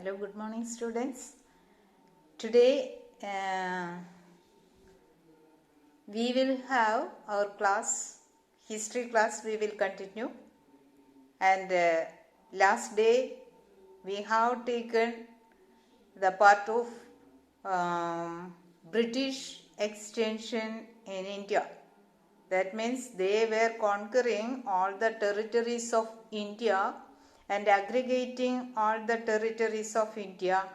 Hello, good morning, students. Today we will have our class, history class. We will continue. And last day we have taken the part of British extension in India. That means they were conquering all the territories of India and aggregating all the territories of India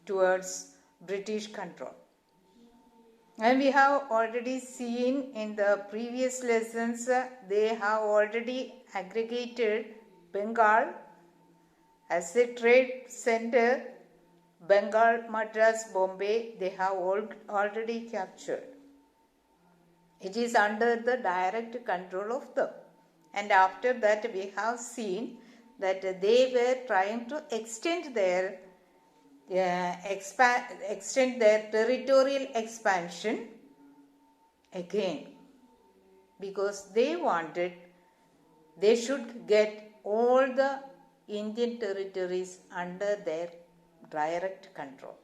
towards British control. And we have already seen in the previous lessons, they have already aggregated Bengal as a trade center. Bengal, Madras, Bombay, they have already captured. It is under the direct control of them. And after that we have seen that they were trying to extend their territorial expansion again, because they should get all the Indian territories under their direct control.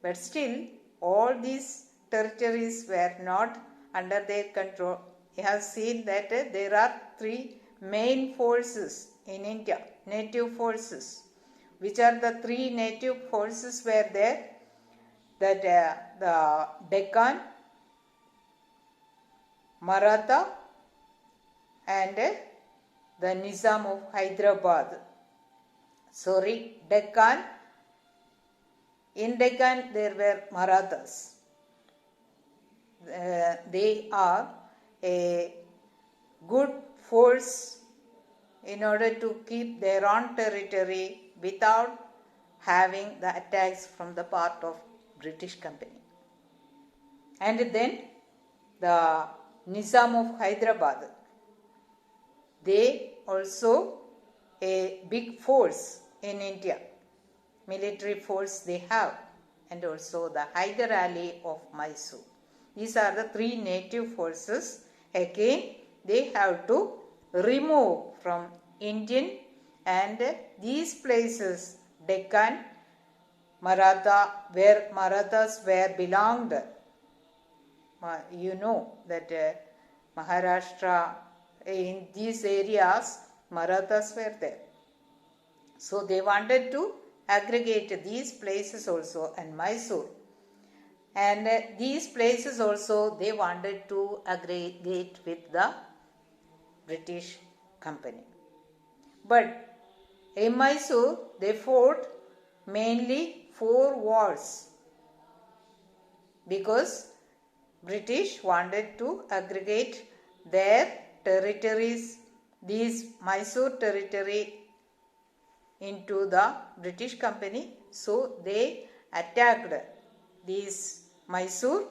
But still, all these territories were not under their control. We have seen that there are three main forces in India, native forces. Which are the three native forces were there? That the Deccan, Maratha, and the Nizam of Hyderabad. Deccan. In Deccan there were Marathas. They are a good force in order to keep their own territory without having the attacks from the part of British Company. And then the Nizam of Hyderabad. They also a big force in India. Military force they have, and also the Hyder Ali of Mysore. These are the three native forces. Again, they have to remove from Indian, and these places, Deccan, Maratha, where Marathas were belonged. You know that Maharashtra, in these areas, Marathas were there. So they wanted to aggregate these places also and Mysore. And these places also they wanted to aggregate with the British Company. But in Mysore they fought mainly 4 wars, because British wanted to aggregate their territories, these Mysore territory, into the British Company. So they attacked these Mysore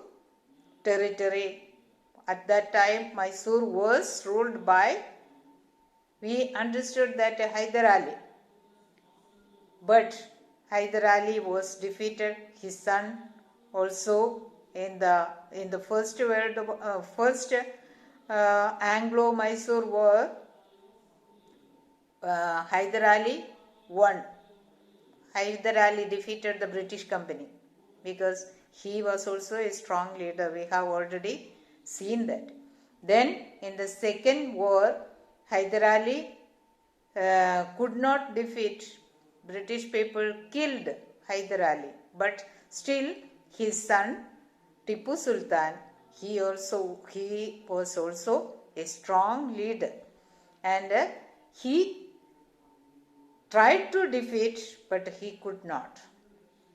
territory. At that time Mysore was ruled by, we understood that Hyder Ali. But Hyder Ali was defeated. His son also in the first Anglo-Mysore war, Hyder Ali won. Hyder Ali defeated the British Company because he was also a strong leader. We have already seen that. Then in the second war, Hyder Ali could not defeat. British people killed Hyder Ali, but still his son Tipu Sultan, he was also a strong leader, and he tried to defeat, but he could not.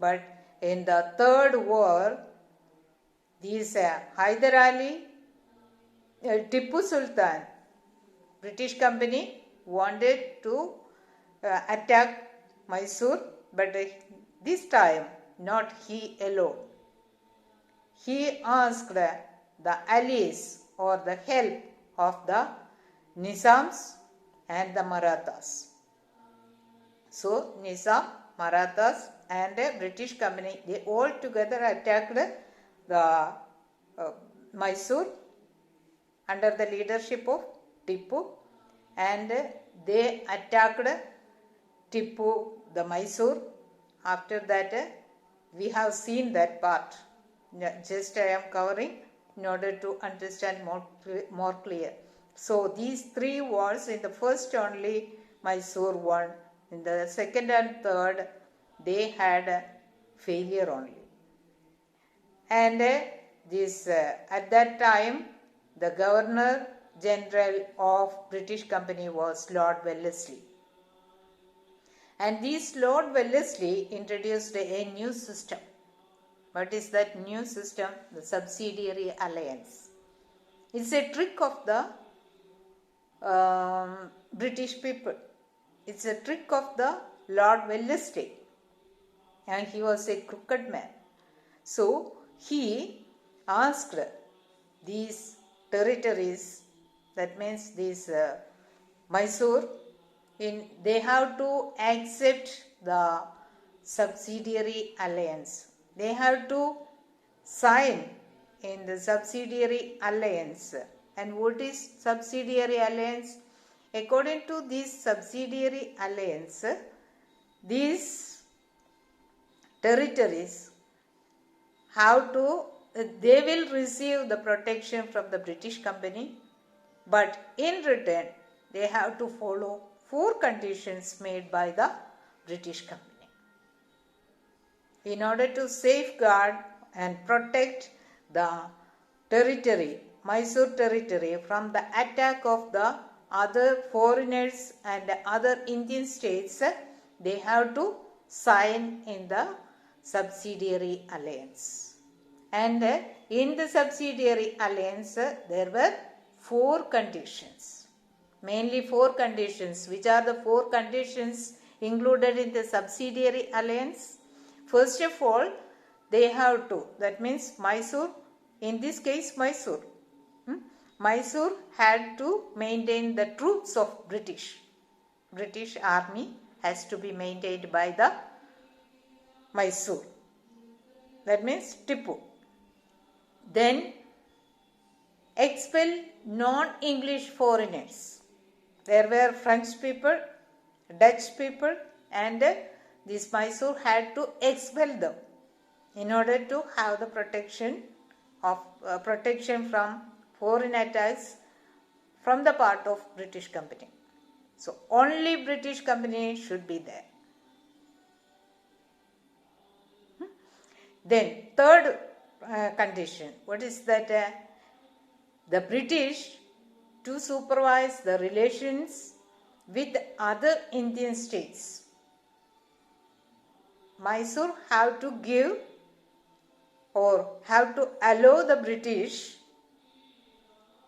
But in the third war, these Hyder Ali, Tipu Sultan, British Company wanted to attack Mysore, but this time not he alone. He asked the allies or the help of the Nizams and the Marathas. So Nizam, Marathas and British Company, they all together attacked the Mysore under the leadership of Tipu, and they attacked Tipu, the Mysore, after that we have seen that part. Just I am covering in order to understand more clear. So these three wars, in the first only Mysore won, in the second and third they had failure only. And at that time the Governor General of British Company was Lord Wellesley. And this Lord Wellesley introduced a new system. What is that new system? The subsidiary alliance. It's a trick of the British people. It's a trick of the Lord Wellesley. And he was a crooked man. So he asked these territories, that means these Mysore, they have to accept the subsidiary alliance. They have to sign in the subsidiary alliance. And what is subsidiary alliance? According to this subsidiary alliance, these territories they will receive the protection from the British Company, but in return they have to follow 4 conditions made by the British Company. In order to safeguard and protect the territory, Mysore territory, from the attack of the other foreigners and other Indian states, they have to sign in the subsidiary alliance. And in the subsidiary alliance, there were 4 conditions. Mainly 4 conditions. Which are the 4 conditions included in the subsidiary alliance? First of all, they have to, that means Mysore, in this case Mysore. Mysore had to maintain the troops of British army has to be maintained by the Mysore. That means Tipu. Then expel non-English foreigners. There were French people, Dutch people, and this Mysore had to expel them in order to have the protection from foreign attacks from the part of British Company. So only British Company should be there. Then third condition, what is that? The British to supervise the relations with other Indian states. Mysore have to give or have to allow the British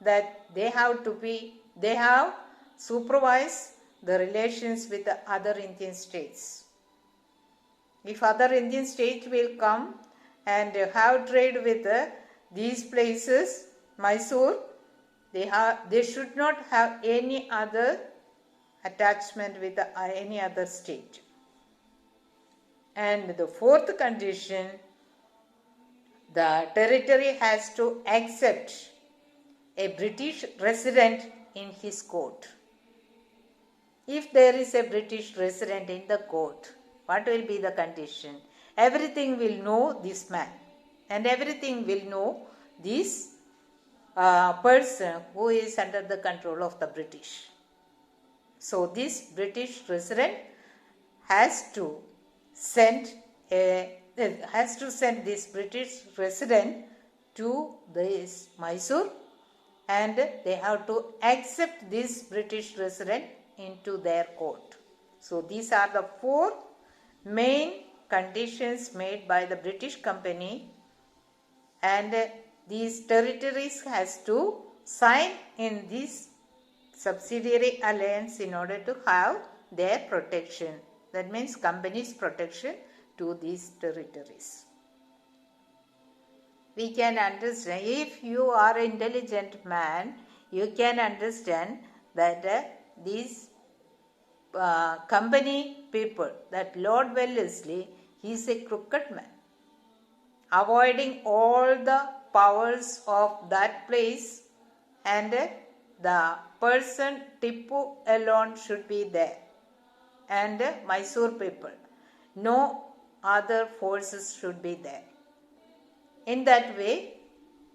that they have supervised the relations with the other Indian states. If other Indian states will come and have trade with these places, Mysore, they should not have any other attachment with any other state. And the fourth condition, the territory has to accept a British resident in his court. If there is a British resident in the court, what will be the condition? Everything will know this man, and everything will know this person who is under the control of the British. So this British resident has to send this British resident to this Mysore, and they have to accept this British resident into their court. So these are the 4 main conditions made by the British Company, and these territories has to sign in this subsidiary alliance in order to have their protection. That means company's protection to these territories. We can understand, if you are an intelligent man, you can understand that these company people, that Lord Wellesley, he is a crooked man, avoiding all the powers of that place, and the person Tipu alone should be there, and Mysore people. No other forces should be there. In that way,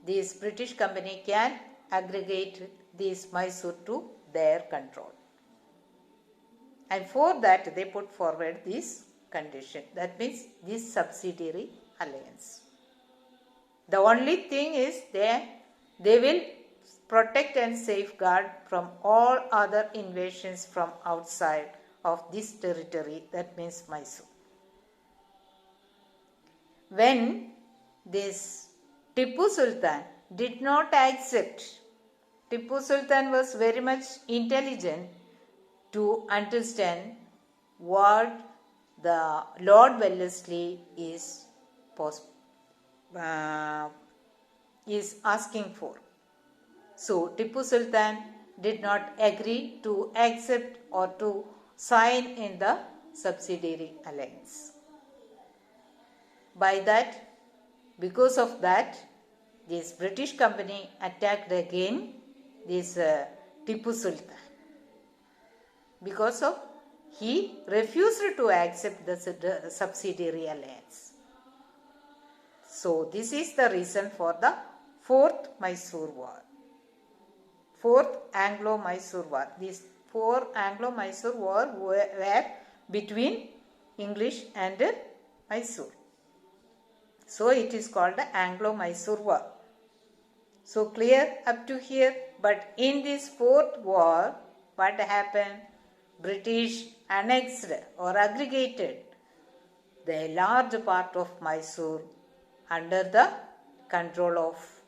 this British company can aggregate this Mysore to their control. And for that, they put forward this condition. That means this subsidiary alliance. The only thing is they will protect and safeguard from all other invasions from outside of this territory, that means Mysore. When this Tipu Sultan did not accept, Tipu Sultan was very much intelligent to understand what the Lord Wellesley is asking for. So Tipu Sultan did not agree to accept or to sign in the subsidiary alliance. By that, because of that, this British company attacked again this Tipu Sultan, because of he refused to accept the subsidiary alliance. So this is the reason for the Fourth Mysore War. Fourth Anglo-Mysore War. These four Anglo-Mysore War were between English and Mysore. So it is called the Anglo-Mysore War. So clear up to here. But in this fourth war, what happened? British annexed or aggregated the large part of Mysore under the control of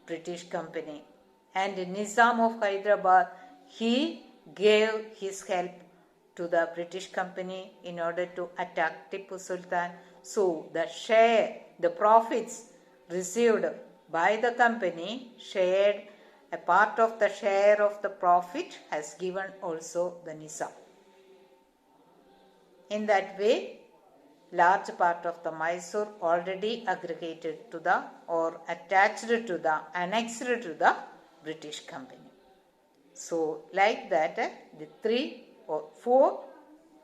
British company. And Nizam of Hyderabad, he gave his help to the British company in order to attack Tipu Sultan. So the share, the profits received by the company, shared a part of the share of the profit has given also the Nizam. In that way, large part of the Mysore already aggregated to the or attached to the, annexed to the British company. So like that, the 3 or 4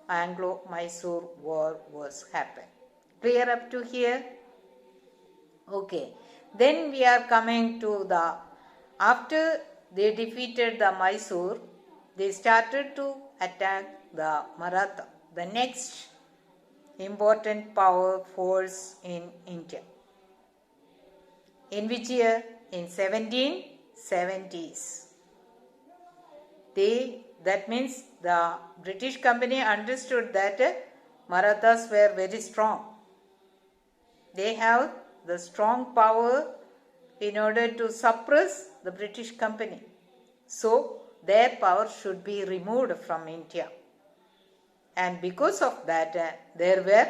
Anglo-Mysore War was happened. Clear up to here? Okay. Then we are coming to the, after they defeated the Mysore, they started to attack the Maratha, the next important power force in India. In which year? In 1770s. That means the British company understood that Marathas were very strong. They have the strong power in order to suppress the British company. So their power should be removed from India. And because of that, there were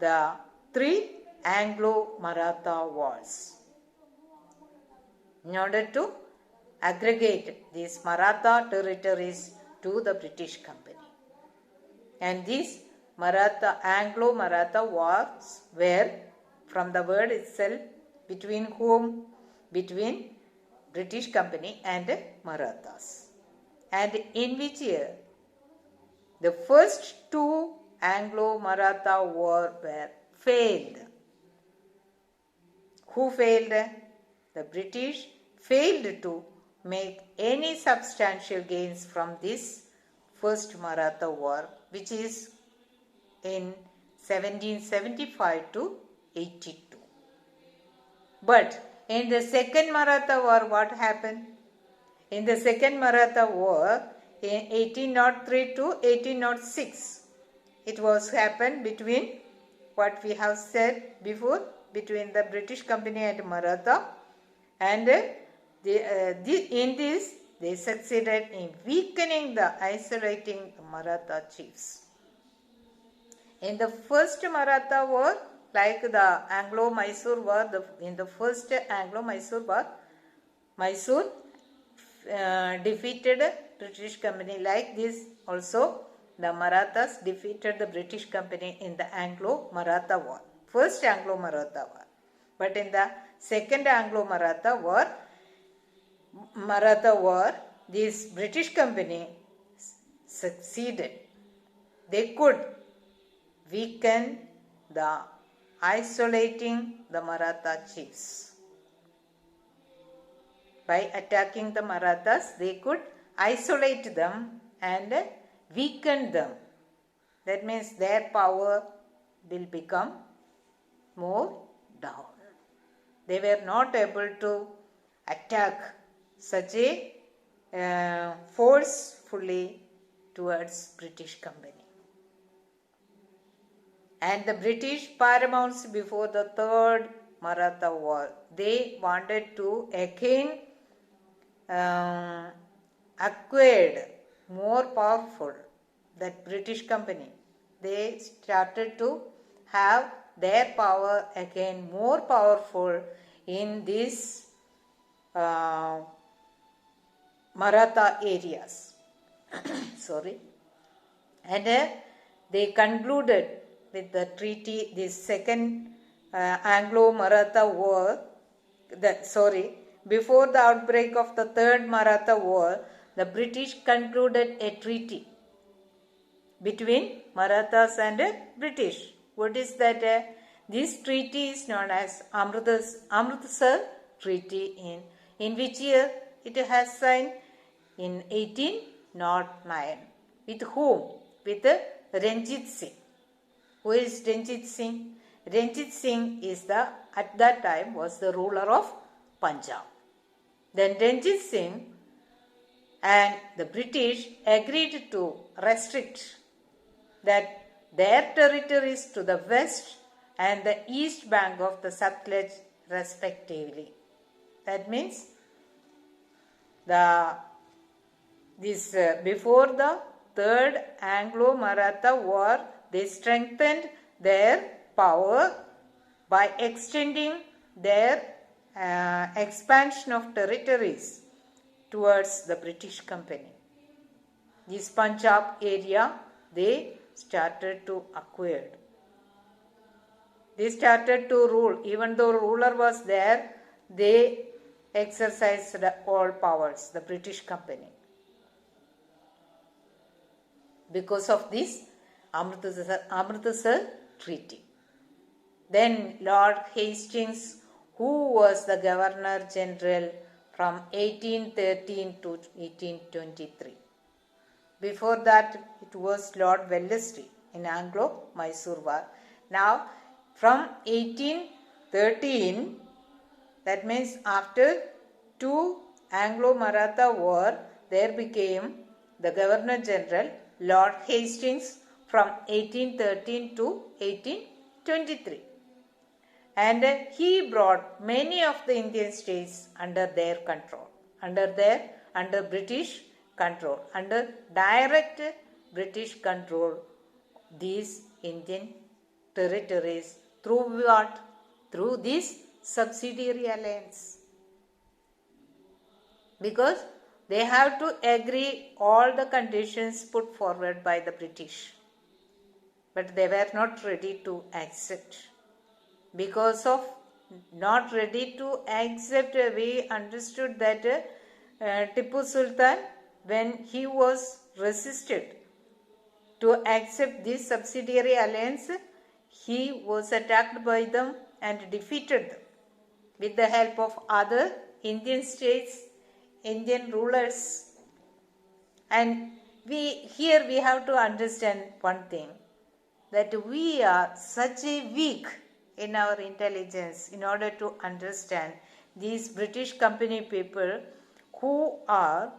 the 3 Anglo-Maratha wars. In order to aggregate these Maratha territories to the British company. And these Anglo-Maratha wars were, from the word itself, between whom? Between British company and Marathas. And in which year? The first 2 Anglo-Maratha war were failed. Who failed? The British failed to make any substantial gains from this first Maratha war, which is in 1775 to 82. But in the second Maratha war, what happened? In the second Maratha war, in 1803 to 1806, it was happened between, what we have said before, between the British company and Maratha, and in this they succeeded in weakening the isolating Maratha chiefs. In the first Maratha war, like the Anglo-Mysore war, in the first Anglo-Mysore war, Mysore defeated British company. Like this also, the Marathas defeated the British company in the Anglo-Maratha war. First Anglo-Maratha war. But in the second Anglo-Maratha war, this British company succeeded. They could weaken the isolating the Maratha chiefs. By attacking the Marathas, they could isolate them and weaken them. That means their power will become more down. They were not able to attack such a forcefully towards British Company. And the British paramounts before the Third Maratha War, they wanted to again acquired more powerful that British Company. They started to have their power again more powerful in these Maratha areas. Sorry. And they concluded with the treaty, this second Anglo-Maratha War, before the outbreak of the Third Maratha War, the British concluded a treaty between Marathas and British. What is that? This treaty is known as Amritsar Treaty. In which year it has signed? In 1809. With whom? With Ranjit Singh. Who is Ranjit Singh? Ranjit Singh is at that time was the ruler of Punjab. Then Ranjit Singh and the British agreed to restrict that their territories to the west and the east bank of the Satluj respectively. That means before the Third Anglo-Maratha War, they strengthened their power by extending their expansion of territories towards the British Company. This Punjab area, they started to acquire. They started to rule. Even though ruler was there, they exercised all powers, the British Company. Because of this Amritsar Treaty. Then Lord Hastings, who was the Governor General from 1813 to 1823. Before that, it was Lord Wellesley in Anglo-Mysore War. Now, from 1813, that means after two Anglo-Maratha War, there became the Governor General Lord Hastings from 1813 to 1823. And he brought many of the Indian states under their control, under British control, under direct British control, these Indian territories through what? Through this subsidiary alliance. Because they have to agree all the conditions put forward by the British. But they were not ready to accept. Because of not ready to accept, we understood that Tipu Sultan, when he was resisted to accept this subsidiary alliance, he was attacked by them and defeated them with the help of other Indian states, Indian rulers. And here we have to understand one thing, that we are such a weak in our intelligence in order to understand these British Company people who are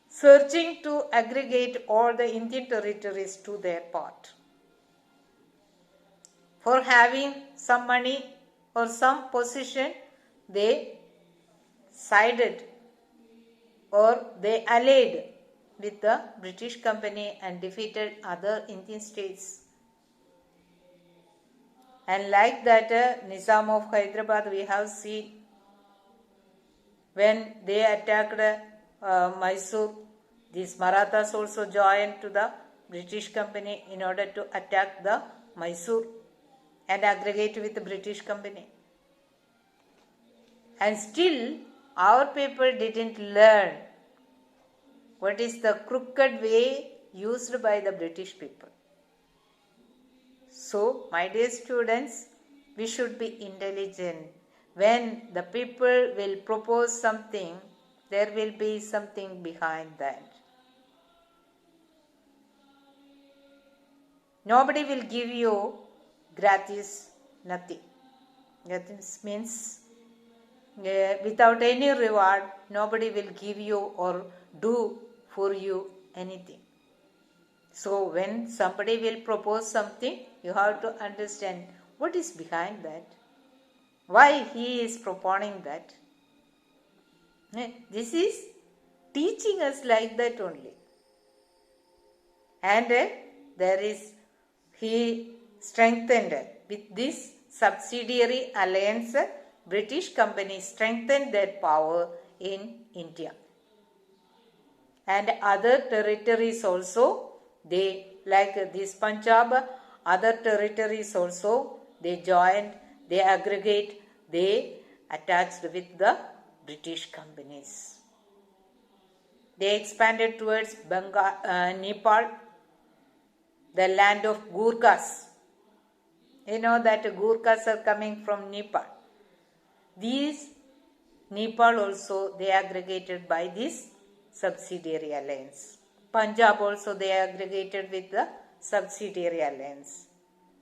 searching to aggregate all the Indian territories to their part. For having some money or some position, they sided or they allied with the British Company and defeated other Indian states. And like that, Nizam of Hyderabad, we have seen when they attacked Mysore, these Marathas also joined to the British Company in order to attack the Mysore and aggregate with the British Company. And still, our people didn't learn what is the crooked way used by the British people. So, my dear students, we should be intelligent. When the people will propose something, there will be something behind that. Nobody will give you gratis nothing. That means without any reward, nobody will give you or do for you anything. So when somebody will propose something, you have to understand what is behind that. Why he is proponing that. This is teaching us like that only. And he strengthened with this subsidiary alliance, British company strengthened their power in India. And other territories also, they, like this Punjab, other territories also, they joined, they aggregate, they attached with the British companies. They expanded towards Nepal, the land of Gurkhas. You know that Gurkhas are coming from Nepal. These Nepal also, they aggregated by this subsidiary alliance. Punjab also they aggregated with the subsidiary alliance.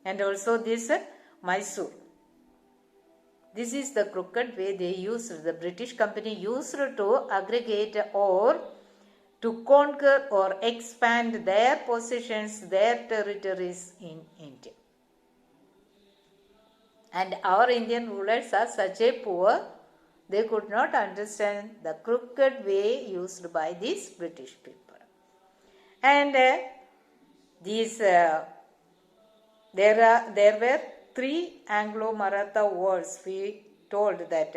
And also this Mysore. This is the crooked way they used, the British company used to aggregate or to conquer or expand their possessions, their territories in India. And our Indian rulers are such a poor, they could not understand the crooked way used by these British people. And there were 3 Anglo-Maratha wars. We told that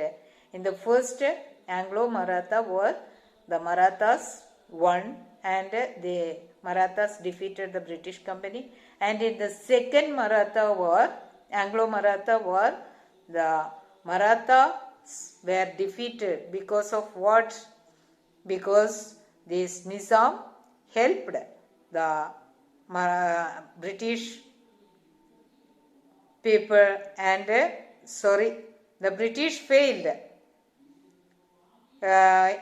in the first Anglo-Maratha war, the Marathas won and the Marathas defeated the British company. And in the second Maratha war, Anglo-Maratha war, the Marathas were defeated because of what? Because this Nizam helped the British people and the British failed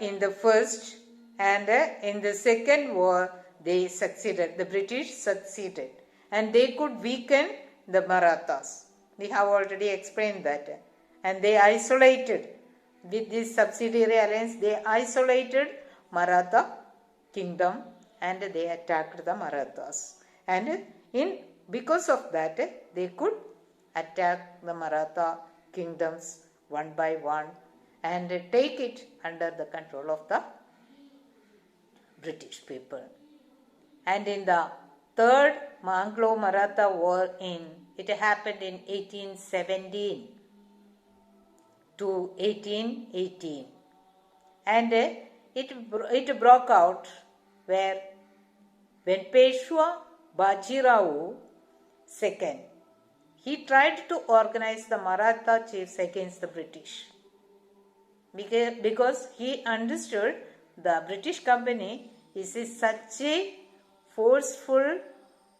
in the first, and in the second war they succeeded. The British succeeded and they could weaken the Marathas. We have already explained that. And they isolated, with this subsidiary alliance, they isolated Maratha kingdom and they attacked the Marathas. And because of that, they could attack the Maratha kingdoms one by one and take it under the control of the British people. And in the third Anglo-Maratha war, it happened in 1817 to 1818. And it broke out when Peshwa Bajirao II, he tried to organize the Maratha chiefs against the British. Because he understood the British company is such a forceful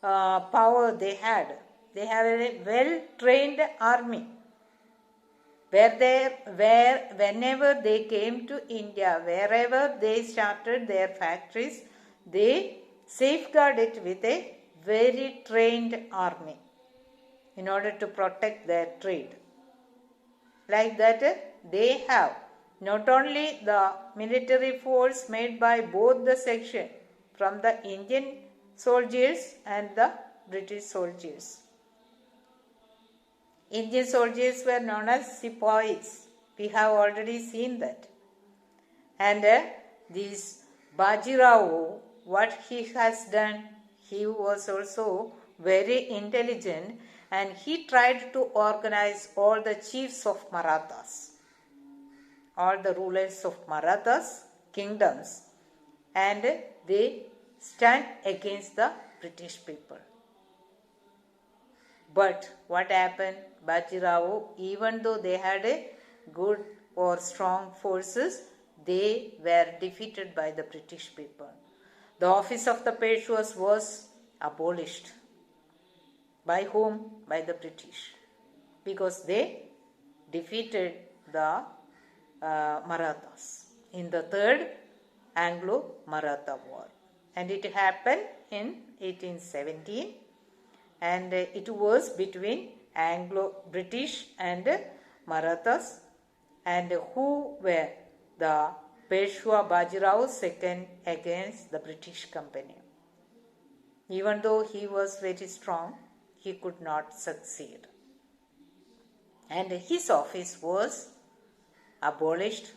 power they had. They have a well-trained army. Whenever they came to India, wherever they started their factories, they safeguard it with a very trained army in order to protect their trade. Like that, they have not only the military force made by both the section, from the Indian soldiers and the British soldiers. Indian soldiers were known as Sepoys. We have already seen that. And this Bajirao, what he has done, he was also very intelligent and he tried to organize all the chiefs of Marathas, all the rulers of Marathas kingdoms, and they stand against the British people. But what happened? Bajirao, even though they had a good or strong forces, they were defeated by the British people. The office of the Peshwas was abolished. By whom? By the British, because they defeated the Marathas in the Third Anglo-Maratha War, and it happened in 1817, and it was between Anglo-British and Marathas, and who were the Peshwa Bajirao II against the British Company. Even though he was very strong, he could not succeed, and his office was abolished.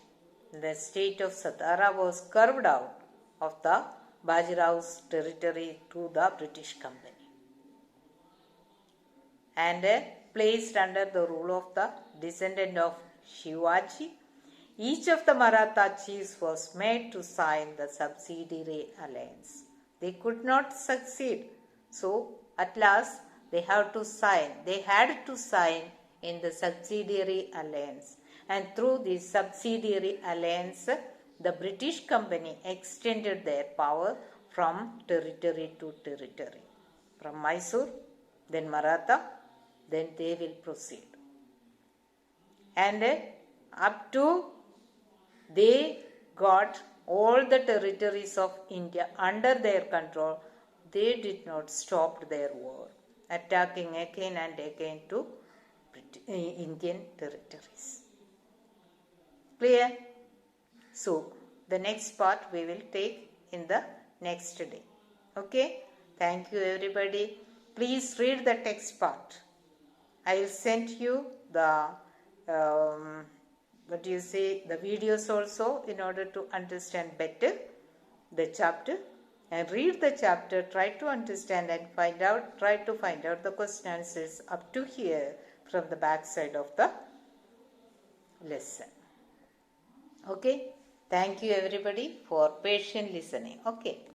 The state of Satara was carved out of the Bajirao's territory to the British Company and placed under the rule of the descendant of Shivaji. Each of the Maratha chiefs was made to sign the subsidiary alliance. They could not succeed, so at last they had to sign in the subsidiary alliance, and through this subsidiary alliance the British Company extended their power from territory to territory, from Mysore, then Maratha, then they will proceed, and up to they got all the territories of India under their control. They did not stop their war, attacking again and again to Indian territories. Clear? So, the next part we will take in the next day. Okay? Thank you everybody. Please read the text part. I will send you the the videos also in order to understand better the chapter, and read the chapter, try to understand and try to find out the question answers up to here from the back side of the lesson. Okay, thank you everybody for patient listening. Okay.